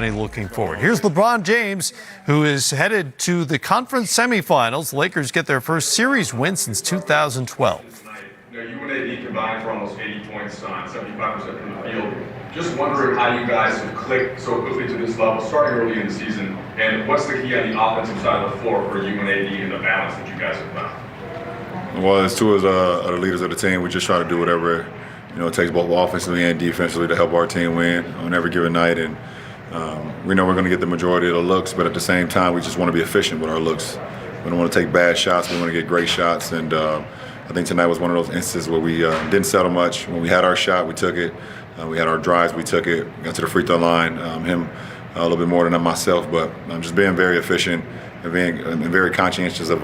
looking forward. Here's LeBron James, who is headed to the conference semifinals. Lakers get their first series win since 2012. You and AD combined for almost 80 points on 75% from the field. Just wondering how you guys have clicked so quickly to this level, starting early in the season, and what's the key on the offensive side of the floor for you and AD and the balance that you guys have found? Well, as two of the leaders of the team, we just try to do whatever it takes, both offensively and defensively, to help our team win on every given night. And we know we're going to get the majority of the looks, but at the same time, we just want to be efficient with our looks. We don't want to take bad shots. We want to get great shots. And I think tonight was one of those instances where we didn't settle much. When we had our shot, we took it. We had our drives, we took it. Got to the free throw line. Him a little bit more than myself, but I'm just being very efficient and being very conscientious of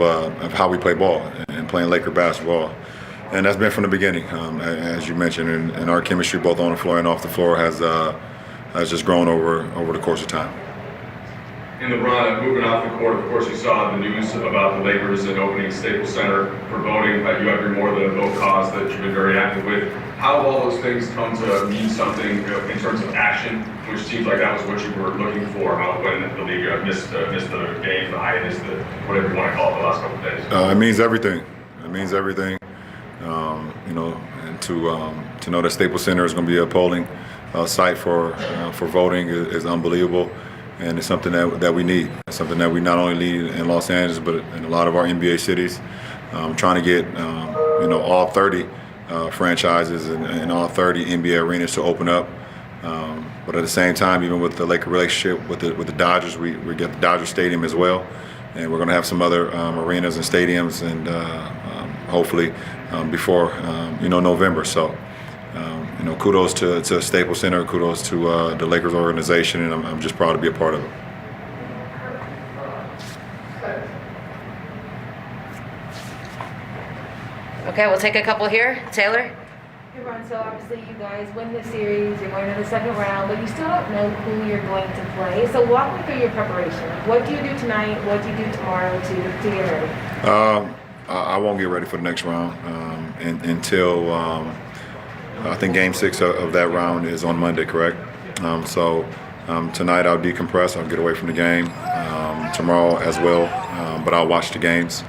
how we play ball and playing Laker basketball. And that's been from the beginning, as you mentioned, and our chemistry both on the floor and off the floor has just grown over the course of time. In LeBron, moving off the court, of course, you saw the news about the Lakers and opening Staples Center for voting. You have your More Than a Vote cause that you've been very active with. How have all those things come to mean something in terms of action, which seems like that was what you were looking for when the league missed the game, the hiatus, whatever you want to call it, the last couple of days? It means everything. It means everything. And to know that Staples Center is going to be a polling site for voting is unbelievable. And it's something that we need. It's something that we not only need in Los Angeles, but in a lot of our NBA cities. Trying to get all 30 franchises and all 30 NBA arenas to open up. But at the same time, even with the Laker relationship with the Dodgers, we get the Dodger Stadium as well, and we're going to have some other arenas and stadiums, and hopefully before November. So. Kudos to Staples Center, kudos to the Lakers organization, and I'm just proud to be a part of it. Okay, we'll take a couple here. Taylor? Hey, Ron, so obviously you guys win the series, you're going to the second round, but you still don't know who you're going to play. So walk me through your preparation. What do you do tonight? What do you do tomorrow to get ready? I won't get ready for the next round until I think Game 6 of that round is on Monday, correct? So tonight I'll decompress. I'll get away from the game. Tomorrow as well, but I'll watch the games.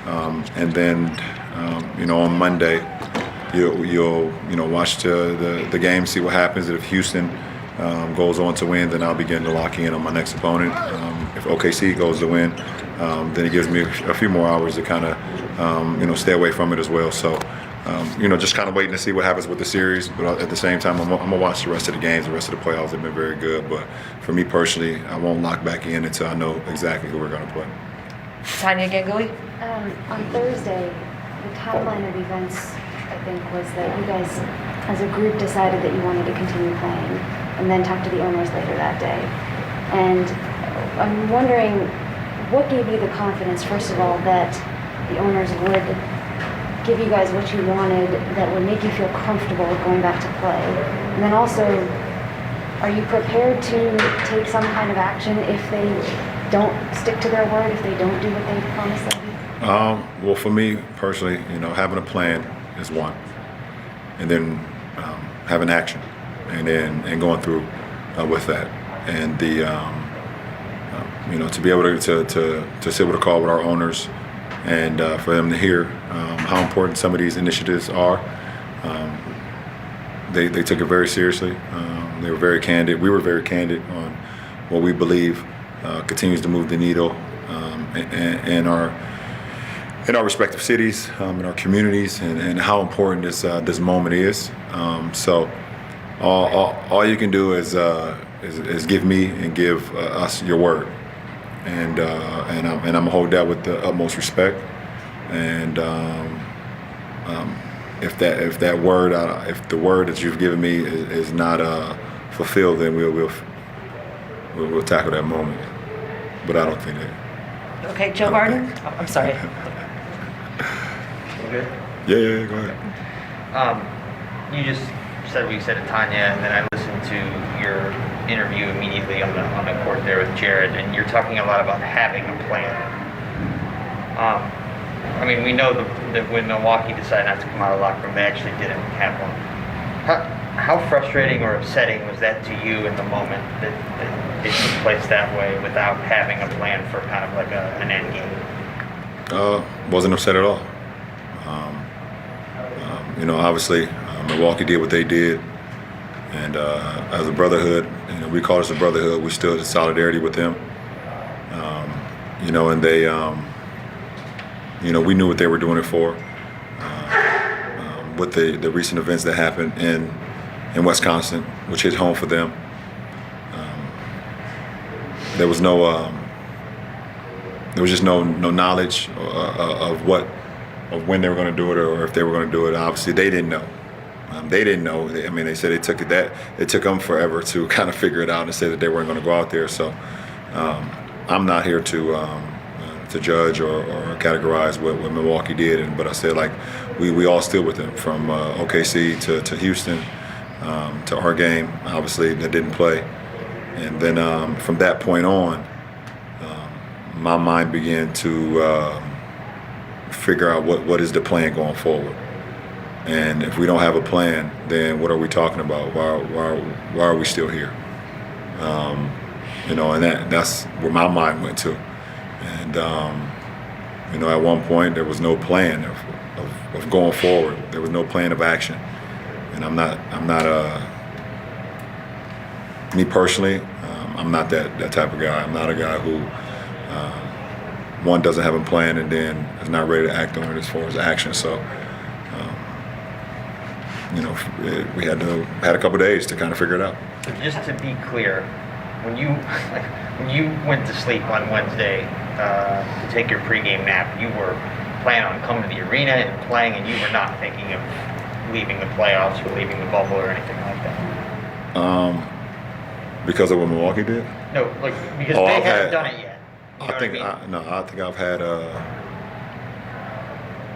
And then, on Monday, you'll watch the game, see what happens. If Houston goes on to win, then I'll begin to lock in on my next opponent. If OKC goes to win, then it gives me a few more hours to kind of, stay away from it as well. So. Just kind of waiting to see what happens with the series. But at the same time, I'm going to watch the rest of the games. The rest of the playoffs have been very good. But for me personally, I won't lock back in until I know exactly who we're going to play. Tanya Ganguly? On Thursday, the top line of events, I think, was that you guys, as a group, decided that you wanted to continue playing and then talked to the owners later that day. And I'm wondering, what gave you the confidence, first of all, that the owners would give you guys what you wanted that would make you feel comfortable going back to play? And then also, are you prepared to take some kind of action if they don't stick to their word, if they don't do what they promised them? Well, for me personally, having a plan is one, and then having action, and going through with that, and the to be able to sit with a call with our owners. And for them to hear how important some of these initiatives are. They took it very seriously. They were very candid. We were very candid on what we believe continues to move the needle in our respective cities, in our communities, and how important this moment is. So all you can do is give me and give us your word. And I'm gonna hold that with the utmost respect. And if the word that you've given me is not fulfilled, then we'll tackle that moment. But I don't think that. Okay, Joe Barton. Oh, I'm sorry. Okay. Yeah, go ahead. You just said what you said to Tanya, and then I listened to your interview immediately on the court there with Jared, and you're talking a lot about having a plan. We know that when Milwaukee decided not to come out of the locker room, they actually didn't have one. How frustrating or upsetting was that to you in the moment that it took place that way without having a plan for kind of like an end game? Wasn't upset at all. Obviously, Milwaukee did what they did, and as a brotherhood, we call us a brotherhood. We stood in solidarity with them. And they, we knew what they were doing it for. With the recent events that happened in Wisconsin, which is home for them, there was just no knowledge of when they were going to do it or if they were going to do it. Obviously, they didn't know. They didn't know. They said it took them forever to kind of figure it out and say that they weren't going to go out there. So I'm not here to judge or categorize what Milwaukee did. But I said, like, we all stood with them from OKC to Houston to our game, obviously, that didn't play. And then from that point on, my mind began to figure out what is the plan going forward. And if we don't have a plan, then what are we talking about? Why are we still here? And that's where my mind went to. And at one point there was no plan of going forward. There was no plan of action. And I'm not me personally. I'm not that type of guy. I'm not a guy who one doesn't have a plan and then is not ready to act on it as far as action. So. We had a couple of days to kind of figure it out. So just to be clear, when you went to sleep on Wednesday to take your pregame nap, you were planning on coming to the arena and playing, and you were not thinking of leaving the playoffs or leaving the bubble or anything like that. Because of what Milwaukee did? No, because they haven't done it yet. You know I think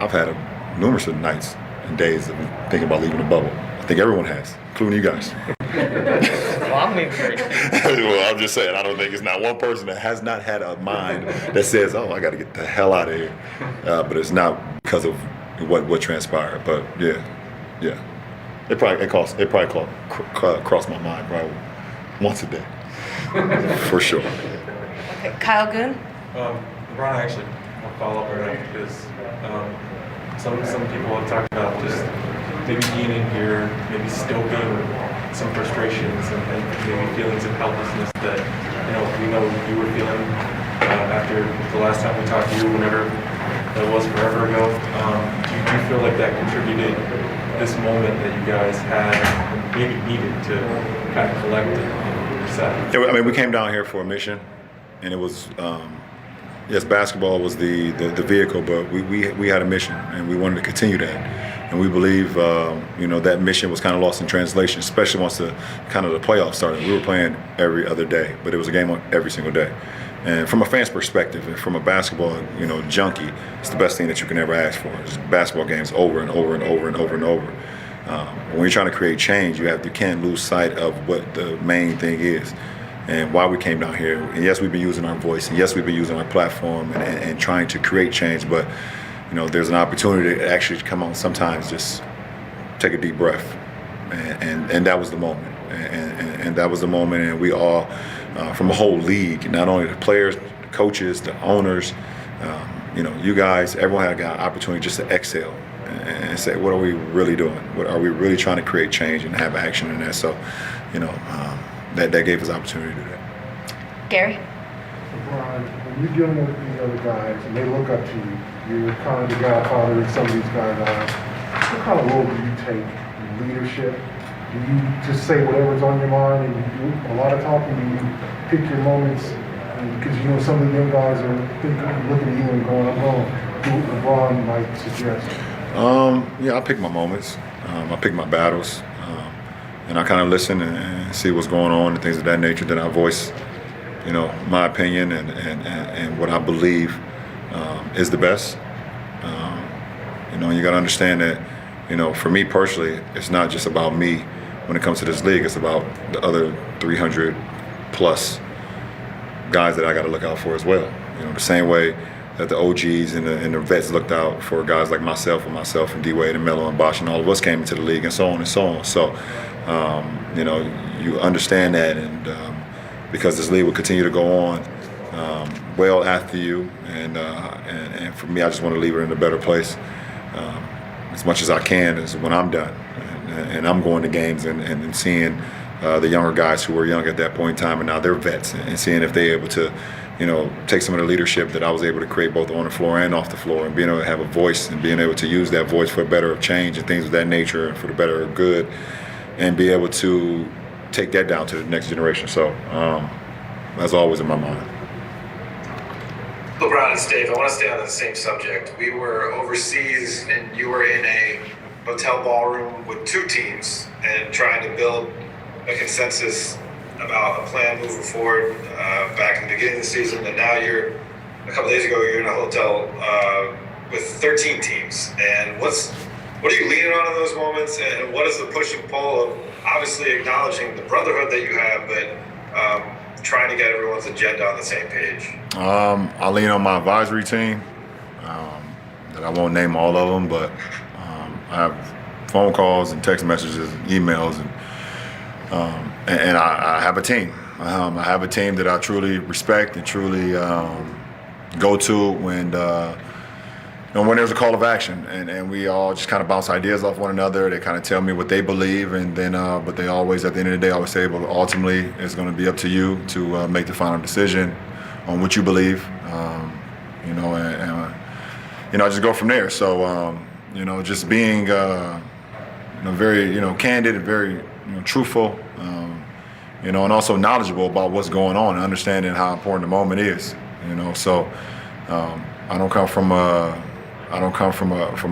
I've had numerous of nights and days of thinking about leaving the bubble. I think everyone has, including you guys. Well, I'm leaving very soon. Well, I'm just saying, I don't think it's not one person that has not had a mind that says, "Oh, I got to get the hell out of here." But it's not because of what transpired. But yeah, it probably crossed my mind probably once a day, for sure. Okay, Kyle Goon. LeBron, I actually want to follow up right now because some people have talked about just maybe being in here, maybe stoking some frustrations and maybe feelings of helplessness that we know you were feeling after the last time we talked to you, whenever that was forever ago. Do you feel like that contributed this moment that you guys had and maybe needed to kind of collect and reset? Yeah, we came down here for a mission, and it was. Yes, basketball was the vehicle, but we had a mission, and we wanted to continue that. And we believe, that mission was kind of lost in translation, especially once the playoffs started. We were playing every other day, but it was a game on every single day. And from a fan's perspective, and from a basketball, junkie, it's the best thing that you can ever ask for. It's basketball games over and over and over and over and over. When you're trying to create change, you can't lose sight of what the main thing is. And why we came down here. And yes, we've been using our voice, and yes, we've been using our platform and trying to create change, but there's an opportunity to actually come on sometimes, just take a deep breath. And that was the moment. And that was the moment, and we all, from a whole league, not only the players, the coaches, the owners, you guys, everyone had got an opportunity just to exhale and say, what are we really doing? What are we really trying to create change and have action in that? So, that gave us opportunity to do that. Gary? LeBron, when you're dealing with these other guys and they look up to you, you're kind of the godfather in some of these guys' eyes. What kind of role do you take in leadership? Do you just say whatever's on your mind and you do a lot of talking? Do you pick your moments? Because some of the young guys are looking at you and going, I'm going to do what LeBron might suggest. I pick my moments. I pick my battles. And I kind of listen and see what's going on and things of that nature. Then I voice, my opinion and what I believe is the best. You got to understand that, for me personally, it's not just about me when it comes to this league. It's about the other 300 plus guys that I got to look out for as well. The same way that the OGs and the vets looked out for guys like myself and D-Wade and Melo and Bosh and all of us came into the league and so on and so on. So, you understand that, and because this league will continue to go on well after you, and for me, I just want to leave it in a better place as much as I can is when I'm done. And I'm going to games and seeing the younger guys who were young at that point in time, and now they're vets, and seeing if they're able to, take some of the leadership that I was able to create both on the floor and off the floor, and being able to have a voice and being able to use that voice for the better of change and things of that nature, and for the better of good, and be able to take that down to the next generation. So that's always in my mind. LeBron, it's Dave. I want to stay on the same subject. We were overseas, and you were in a hotel ballroom with two teams and trying to build a consensus about a plan moving forward back in the beginning of the season. And now a couple days ago, you're in a hotel with 13 teams. And what are you leaning on in those moments? And what is the push and pull of obviously acknowledging the brotherhood that you have, but trying to get everyone's agenda on the same page? I lean on my advisory team. That I won't name all of them, but I have phone calls and text messages and emails, and I have a team. I have a team that I truly respect and truly go to when there's a call of action, and we all just kind of bounce ideas off one another. They kind of tell me what they believe, and then but they always, at the end of the day, always say, "Well, ultimately, it's going to be up to you to make the final decision on what you believe." And I just go from there. So just being very candid and very truthful, and also knowledgeable about what's going on and understanding how important the moment is. So I don't come from a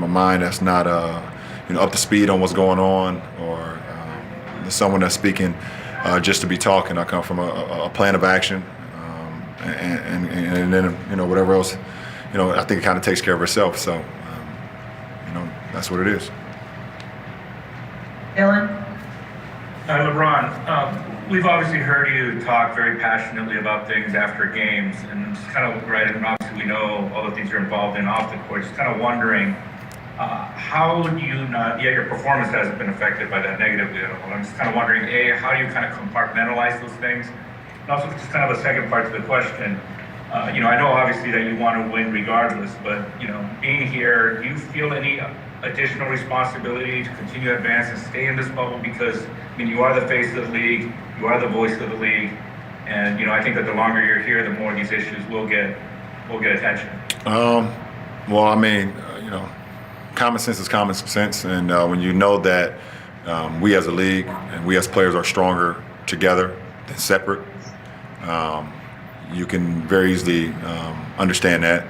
mind that's not up to speed on what's going on, or someone that's speaking just to be talking. I come from a plan of action, and then whatever else, I think it kind of takes care of itself. So that's what it is. Ellen? LeBron, we've obviously heard you talk very passionately about things after games, and just kind of right, and obviously we know all the things you're involved in off the court. Just kind of wondering, how do you not? Yeah, your performance hasn't been affected by that negatively at all. I'm just kind of wondering, how do you kind of compartmentalize those things? And also, just kind of a second part to the question. I know obviously that you want to win regardless, but being here, do you feel any additional responsibility to continue to advance and stay in this bubble? Because you are the face of the league, you are the voice of the league, and I think that the longer you're here, the more these issues will get attention. Common sense is common sense, and when you know that we as a league and we as players are stronger together than separate, you can very easily understand that.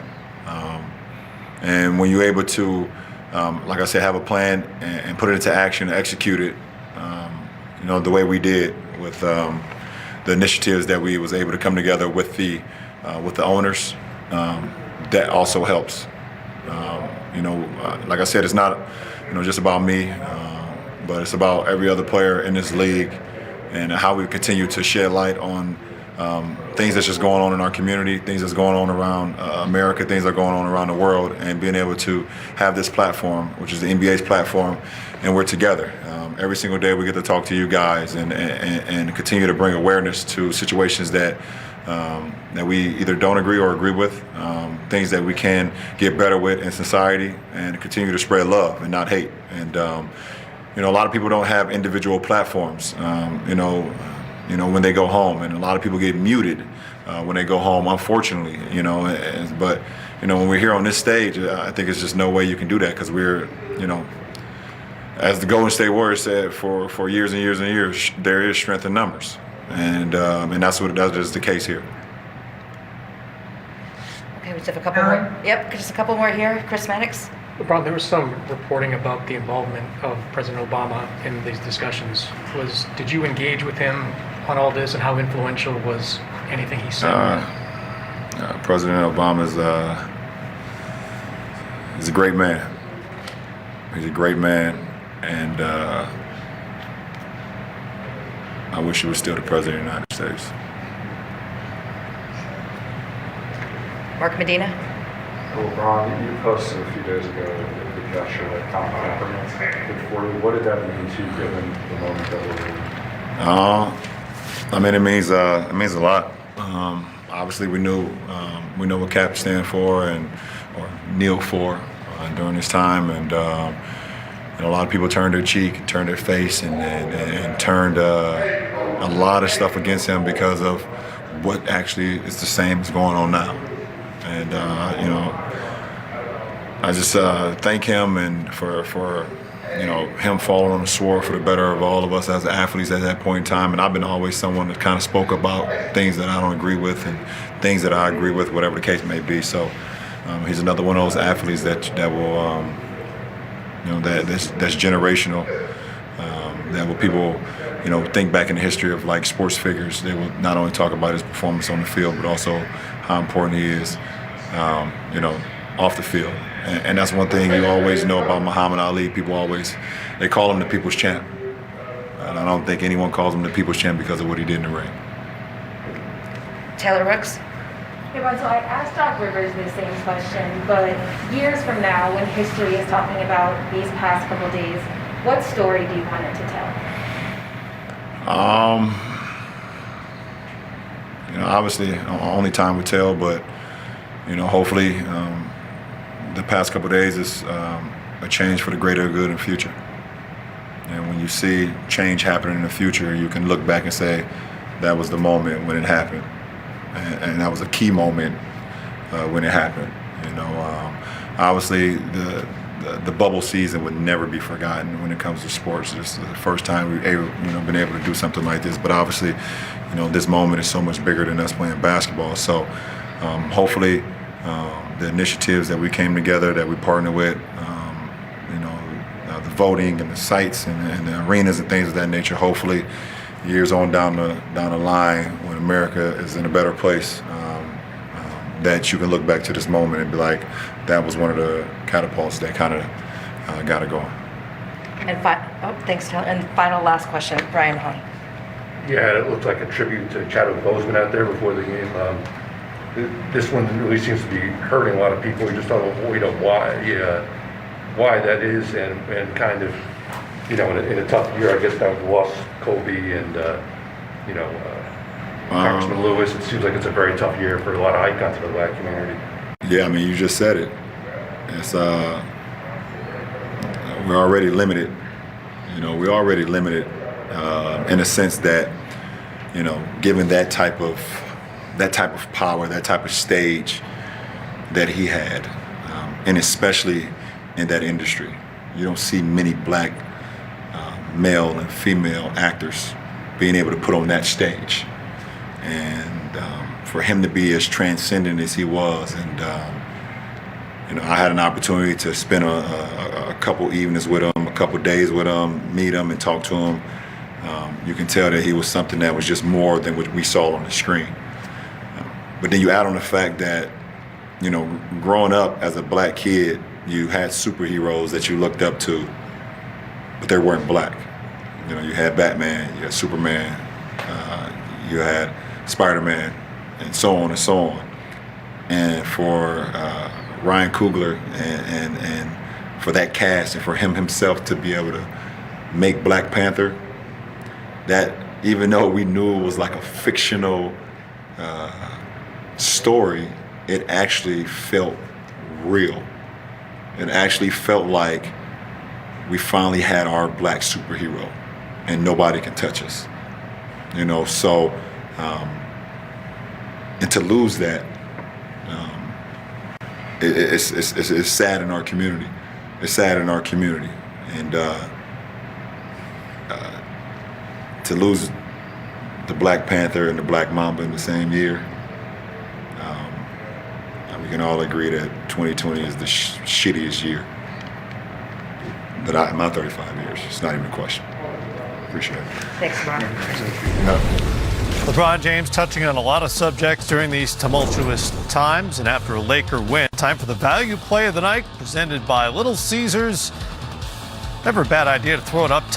And when you're able to, like I said, have a plan and put it into action, execute it, the way we did with the initiatives that we was able to come together with the owners, that also helps. Like I said, it's not just about me, but it's about every other player in this league, and how we continue to shed light on things that's just going on in our community, things that's going on around America, things that are going on around the world, and being able to have this platform, which is the NBA's platform, and we're together. Every single day we get to talk to you guys and continue to bring awareness to situations that we either don't agree or agree with, things that we can get better with in society, and continue to spread love and not hate. And a lot of people don't have individual platforms, when they go home, and a lot of people get muted when they go home, unfortunately, but when we're here on this stage, I think it's just no way you can do that, because we're, as the Golden State Warriors said for years and years and years, there is strength in numbers, and that is the case here. Okay, we just have a couple more. Yep, just a couple more here. Chris Maddox. LeBron, there was some reporting about the involvement of President Obama in these discussions. Did you engage with him on all this, and how influential was anything he said? President Obama is a great man. He's a great man, and I wish he was still the president of the United States. Mark Medina. LeBron, you posted a few days ago the gesture that Colin Kaepernick did for you. What did that mean to you, given the moment that we're in? I mean, it means a lot. Obviously, we know what Cap stand for or kneel for during this time, and a lot of people turned their cheek, turned their face, and turned a lot of stuff against him because of what actually is the same as going on now. And I just thank him and for him falling on the sword for the better of all of us as athletes at that point in time. And I've been always someone that kind of spoke about things that I don't agree with and things that I agree with, whatever the case may be. So he's another one of those athletes that will that's generational. That will people think back in the history of like sports figures. They will not only talk about his performance on the field, but also how important he is, off the field. And that's one thing you always know about Muhammad Ali. People they call him the people's champ. And I don't think anyone calls him the people's champ because of what he did in the ring. Taylor Rooks. Hey, Ron, so I asked Doc Rivers the same question, but years from now, when history is talking about these past couple days, what story do you want it to tell? Obviously, only time will tell, but hopefully, the past couple of days is a change for the greater good in the future. And when you see change happening in the future, you can look back and say, that was the moment when it happened. And that was a key moment when it happened. Obviously, the bubble season would never be forgotten when it comes to sports. This is the first time we've been able to do something like this. But obviously, this moment is so much bigger than us playing basketball. So hopefully, the initiatives that we came together, that we partnered with, the voting and the sites and the arenas and things of that nature, hopefully years on down the line when America is in a better place, that you can look back to this moment and be like, that was one of the catapults that kind of got it going. And thanks, Taylor. And final last question, Brian Hahn. Yeah, it looked like a tribute to Chadwick Boseman out there before the game. This one really seems to be hurting a lot of people. We just don't know why that is, and kind of, in a tough year, I guess now we've lost Kobe and Congressman Lewis. It seems like it's a very tough year for a lot of icons of the black community. Yeah, I mean, you just said it. It's we're already limited. We're already limited in a sense that, given that type of power, that type of stage that he had, and especially in that industry, you don't see many black male and female actors being able to put on that stage, and for him to be as transcendent as he was, and I had an opportunity to spend a couple evenings with him, a couple days with him, meet him and talk to him. You can tell that he was something that was just more than what we saw on the screen. But then you add on the fact that, growing up as a black kid, you had superheroes that you looked up to, but they weren't black. You had Batman, you had Superman, you had Spider-Man, and so on and so on. And for Ryan Coogler and for that cast and for him himself to be able to make Black Panther, that even though we knew it was like a fictional story, it actually felt real. It actually felt like we finally had our black superhero and nobody can touch us. So and to lose that, it's sad in our community. It's sad in our community. And to lose the Black Panther and the Black Mamba in the same year, we can all agree that 2020 is the shittiest year that in my 35 years. It's not even a question. Appreciate it. Thanks, Ron. LeBron James touching on a lot of subjects during these tumultuous times, and after a Laker win, time for the value play of the night presented by Little Caesars. Never a bad idea to throw it up